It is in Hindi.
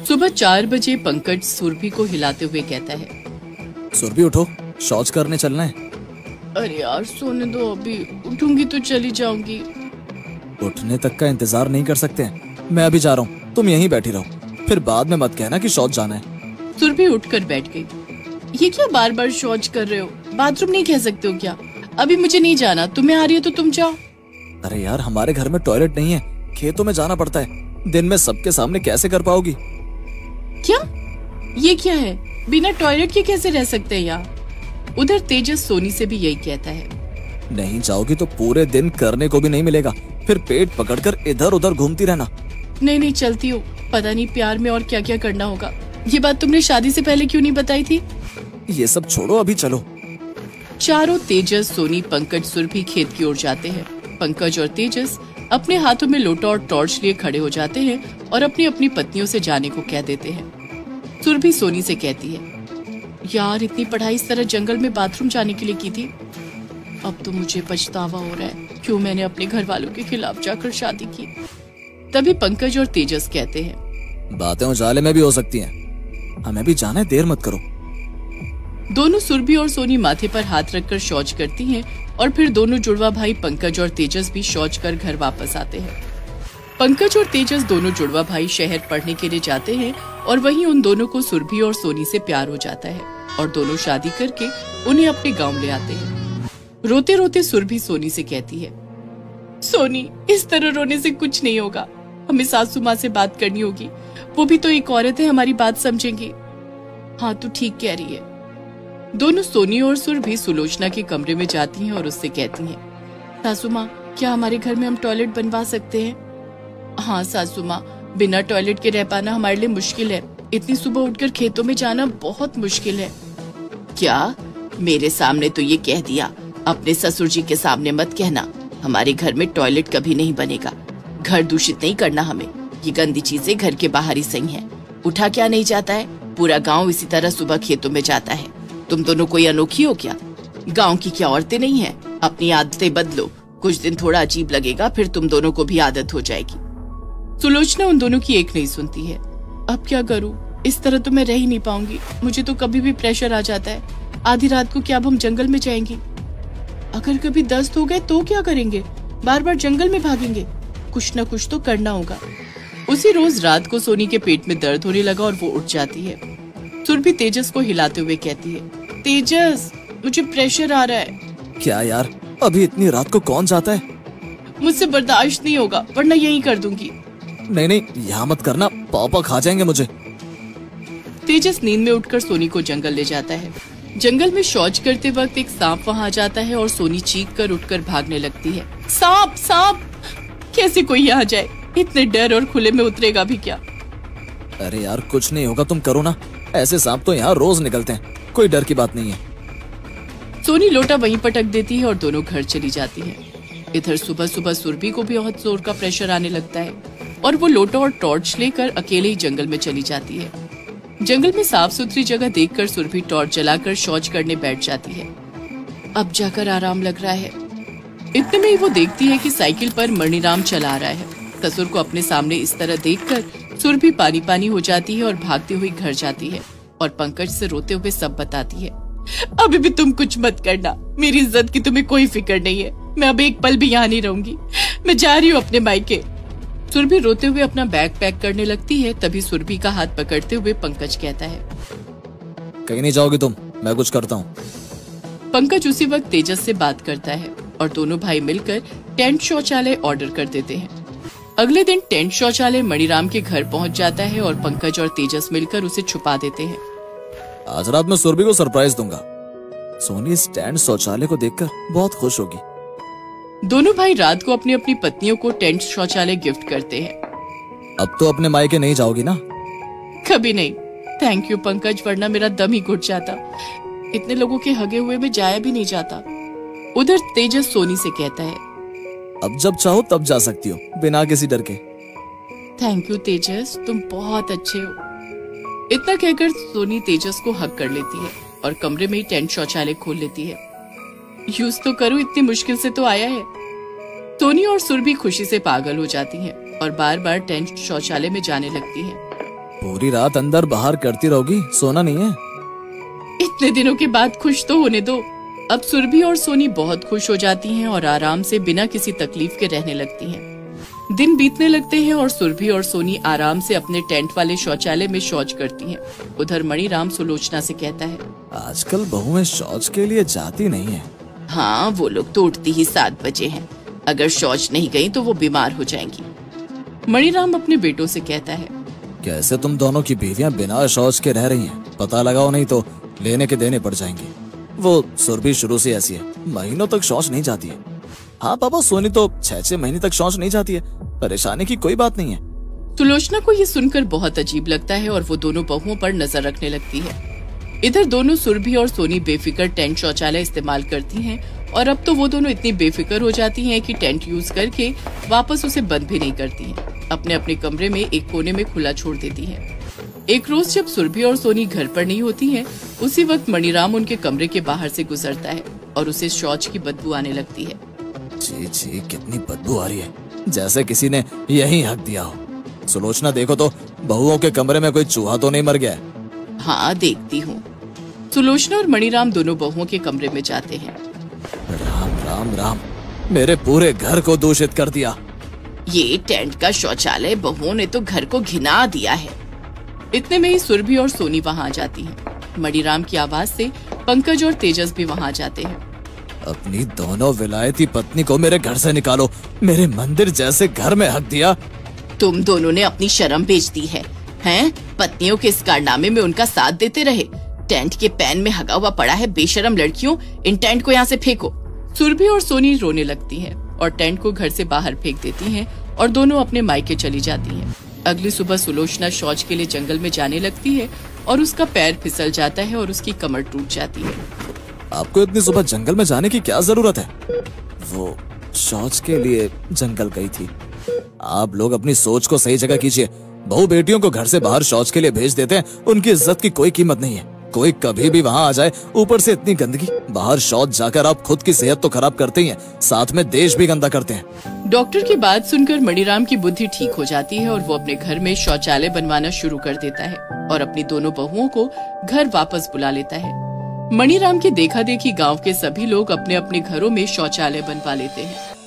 सुबह 4 बजे पंकज सुरभि को हिलाते हुए कहता है, सुरभि उठो, शौच करने चलना है। अरे यार सोने दो, अभी उठूंगी तो चली जाऊंगी। उठने तक का इंतजार नहीं कर सकते हैं? मैं अभी जा रहा हूँ, तुम यहीं बैठी रहो, फिर बाद में मत कहना कि शौच जाना है। सुरभि उठकर बैठ गई। ये क्या बार बार शौच कर रहे हो? बाथरूम नहीं कह सकते हो क्या? अभी मुझे नहीं जाना, तुम्हें आ रही है तो तुम जाओ। अरे यार, हमारे घर में टॉयलेट नहीं है, खेतों में जाना पड़ता है, दिन में सबके सामने कैसे कर पाओगी? क्या? ये क्या है? बिना टॉयलेट के कैसे रह सकते हैं यहाँ? उधर तेजस सोनी से भी यही कहता है। नहीं जाओगी तो पूरे दिन करने को भी नहीं मिलेगा, फिर पेट पकड़कर इधर उधर घूमती रहना। नहीं चलती हो, पता नहीं प्यार में और क्या क्या करना होगा। ये बात तुमने शादी से पहले क्यों नहीं बताई थी? ये सब छोड़ो, अभी चलो। चारों तेजस, सोनी, पंकज, सुरभि खेत की ओर जाते हैं। पंकज और तेजस अपने हाथों में लोटा और टॉर्च लिए खड़े हो जाते हैं और अपनी अपनी पत्नियों से जाने को कह देते हैं। सुरभि सोनी से कहती है, यार इतनी पढ़ाई इस तरह जंगल में बाथरूम जाने के लिए की थी। अब तो मुझे पछतावा हो रहा है, क्यों मैंने अपने घर वालों के खिलाफ जाकर शादी की। तभी पंकज और तेजस कहते हैं, बातें उजाले में भी हो सकती हैं, हमें भी जाना है, देर मत करो। दोनों सुरभि और सोनी माथे पर हाथ रखकर शौच करती हैं और फिर दोनों जुड़वा भाई पंकज और तेजस भी शौच कर घर वापस आते हैं। पंकज और तेजस दोनों जुड़वा भाई शहर पढ़ने के लिए जाते हैं और वहीं उन दोनों को सुरभि और सोनी से प्यार हो जाता है और दोनों शादी करके उन्हें अपने गांव ले आते हैं। रोते रोते सुरभि सोनी से कहती है, सोनी इस तरह रोने से कुछ नहीं होगा, हमें सासू माँ से बात करनी होगी, वो भी तो एक औरत है, हमारी बात समझेंगी। हाँ तू ठीक कह रही है। दोनों सोनी और सुरभि सुलोचना के कमरे में जाती हैं और उससे कहती हैं, सासू माँ क्या हमारे घर में हम टॉयलेट बनवा सकते हैं? हाँ सासू माँ, बिना टॉयलेट के रह पाना हमारे लिए मुश्किल है, इतनी सुबह उठकर खेतों में जाना बहुत मुश्किल है। क्या? मेरे सामने तो ये कह दिया, अपने ससुर जी के सामने मत कहना, हमारे घर में टॉयलेट कभी नहीं बनेगा। घर दूषित नहीं करना हमें, ये गंदी चीजें घर के बाहर ही सही हैं। उठा क्या नहीं जाता है? पूरा गांव इसी तरह सुबह खेतों में जाता है। तुम दोनों कोई अनोखी हो क्या? गांव की क्या औरतें नहीं है? अपनी आदतें बदलो, कुछ दिन थोड़ा अजीब लगेगा, फिर तुम दोनों को भी आदत हो जाएगी। सुलोचना उन दोनों की एक नहीं सुनती है। अब क्या करूं? इस तरह तो मैं रह ही नहीं पाऊंगी, मुझे तो कभी भी प्रेशर आ जाता है। आधी रात को क्या अब हम जंगल में जाएंगे? अगर कभी दस्त हो गए तो क्या करेंगे? बार बार जंगल में भागेंगे? कुछ न कुछ तो करना होगा। उसी रोज रात को सोनी के पेट में दर्द होने लगा और वो उठ जाती है। सुरभि तेजस को हिलाते हुए कहती है, तेजस मुझे प्रेशर आ रहा है। क्या यार, अभी इतनी रात को कौन जाता है? मुझसे बर्दाश्त नहीं होगा, वरना यही कर दूंगी। नहीं, यहाँ मत करना, पापा खा जाएंगे मुझे। तेजस नींद में उठकर सोनी को जंगल ले जाता है। जंगल में शौच करते वक्त एक सांप वहाँ आ जाता है और सोनी चीख कर उठकर भागने लगती है। सांप सांप! कैसे कोई यहाँ जाए? इतने डर और खुले में उतरेगा भी क्या? अरे यार कुछ नहीं होगा, तुम करो ना, ऐसे सांप तो यहाँ रोज निकलते हैं, कोई डर की बात नहीं है। सोनी लोटा वहीं पटक देती है और दोनों घर चली जाती है। इधर सुबह सुबह सुरभि को भी बहुत जोर का प्रेशर आने लगता है और वो लोटा और टॉर्च लेकर अकेले ही जंगल में चली जाती है। जंगल में साफ सुथरी जगह देखकर सुरभि टॉर्च जलाकर शौच करने बैठ जाती है। अब जाकर आराम लग रहा है। इतने में ही वो देखती है कि साइकिल पर मणिराम चला रहा है। ससुर को अपने सामने इस तरह देखकर सुरभि पानी पानी हो जाती है और भागती हुई घर जाती है और पंकज से रोते हुए सब बताती है। अभी भी तुम कुछ मत करना, मेरी इज्जत की तुम्हें कोई फिक्र नहीं है, मैं अब एक पल भी यहाँ नहीं रहूंगी, मैं जा रही हूँ अपने मायके। सुरभि रोते हुए अपना बैग पैक करने लगती है। तभी सुरभि का हाथ पकड़ते हुए पंकज कहता है, कहीं नहीं जाओगी तुम, मैं कुछ करता हूँ। पंकज उसी वक्त तेजस से बात करता है और दोनों भाई मिलकर टेंट शौचालय ऑर्डर कर देते हैं। अगले दिन टेंट शौचालय मणिराम के घर पहुंच जाता है और पंकज और तेजस मिलकर उसे छुपा देते हैं। आज रात मैं सुरभि को सरप्राइज दूंगा। सोनी इस टेंट शौचालय को देखकर बहुत खुश होगी। दोनों भाई रात को अपनी अपनी पत्नियों को टेंट शौचालय गिफ्ट करते हैं। अब तो अपने मायके नहीं जाओगी ना? कभी नहीं। थैंक यू पंकज, वरना मेरा दम ही घुट जाता। इतने लोगों के हगे हुए में जाया भी नहीं जाता। उधर तेजस सोनी से कहता है, अब जब चाहो तब जा सकती हो, बिना किसी डर के। थैंक यू तेजस, तुम बहुत अच्छे हो। इतना कहकर सोनी तेजस को हग कर लेती है और कमरे में ही टेंट शौचालय खोल लेती है। यूज तो करूं, इतनी मुश्किल से तो आया है। सोनी और सुरभि खुशी से पागल हो जाती हैं और बार बार टेंट शौचालय में जाने लगती हैं। पूरी रात अंदर बाहर करती रहोगी, सोना नहीं है? इतने दिनों के बाद खुश तो होने दो। अब सुरभि और सोनी बहुत खुश हो जाती हैं और आराम से बिना किसी तकलीफ के रहने लगती हैं। दिन बीतने लगते हैं और सुरभि और सोनी आराम से अपने टेंट वाले शौचालय में शौच करती हैं। उधर मणिराम सुलोचना से कहता है, आजकल बहुएं शौच के लिए जाती नहीं है। हाँ, वो लोग तो उठती ही 7 बजे हैं। अगर शौच नहीं गई तो वो बीमार हो जाएंगी। मणिराम अपने बेटों से कहता है, कैसे तुम दोनों की बीवियां बिना शौच के रह रही हैं? पता लगाओ, नहीं तो लेने के देने पड़ जाएंगे। वो सुरभि शुरू से ऐसी है, महीनों तक शौच नहीं जाती है। हाँ पापा, सोनी तो 6-6 महीने तक शौच नहीं जाती है। परेशानी की कोई बात नहीं है। सुलोचना को ये सुनकर बहुत अजीब लगता है और वो दोनों बहुओं पर नजर रखने लगती है। इधर दोनों सुरभि और सोनी बेफिक्र टेंट शौचालय इस्तेमाल करती हैं और अब तो वो दोनों इतनी बेफिक्र हो जाती हैं कि टेंट यूज करके वापस उसे बंद भी नहीं करती हैं। अपने अपने कमरे में एक कोने में खुला छोड़ देती हैं। एक रोज जब सुरभि और सोनी घर पर नहीं होती हैं, उसी वक्त मणिराम उनके कमरे के बाहर से गुजरता है और उसे शौच की बदबू आने लगती है। जी जी, कितनी बदबू आ रही है, जैसे किसी ने यही हक दिया हो। सुलोचना देखो तो, बहुओं के कमरे में कोई चूहा तो नहीं मर गया है? हाँ, देखती हूँ। सुलोचना और मणिराम दोनों बहुओं के कमरे में जाते हैं। राम राम राम, मेरे पूरे घर को दूषित कर दिया। ये टेंट का शौचालय बहुओं ने तो घर को घिना दिया है। इतने में ही सुरभि और सोनी वहाँ आ जाती हैं। मणिराम की आवाज से पंकज और तेजस भी वहाँ जाते हैं। अपनी दोनों विलायती पत्नी को मेरे घर से निकालो, मेरे मंदिर जैसे घर में हक दिया। तुम दोनों ने अपनी शर्म बेच दी है, हैं? पत्नियों के इस कारनामे में उनका साथ देते रहे। टेंट के पैन में हगा हुआ पड़ा है, बेशरम लड़कियों, इन टेंट को यहाँ से फेंको। सुरभि और सोनी रोने लगती हैं और टेंट को घर से बाहर फेंक देती हैं और दोनों अपने मायके चली जाती हैं। अगली सुबह सुलोचना शौच के लिए जंगल में जाने लगती है और उसका पैर फिसल जाता है और उसकी कमर टूट जाती है। आपको इतनी सुबह जंगल में जाने की क्या जरूरत है? वो शौच के लिए जंगल गई थी। आप लोग अपनी सोच को सही जगह कीजिए। बहू बेटियों को घर से बाहर शौच के लिए भेज देते हैं, उनकी इज्जत की कोई कीमत नहीं है। कोई कभी भी वहाँ आ जाए, ऊपर से इतनी गंदगी। बाहर शौच जाकर आप खुद की सेहत तो खराब करते ही हैं, साथ में देश भी गंदा करते हैं। डॉक्टर की बात सुनकर मणिराम की बुद्धि ठीक हो जाती है और वो अपने घर में शौचालय बनवाना शुरू कर देता है और अपनी दोनों बहुओं को घर वापस बुला लेता है। मणिराम की देखा देखी गाँव के सभी लोग अपने अपने घरों में शौचालय बनवा लेते हैं।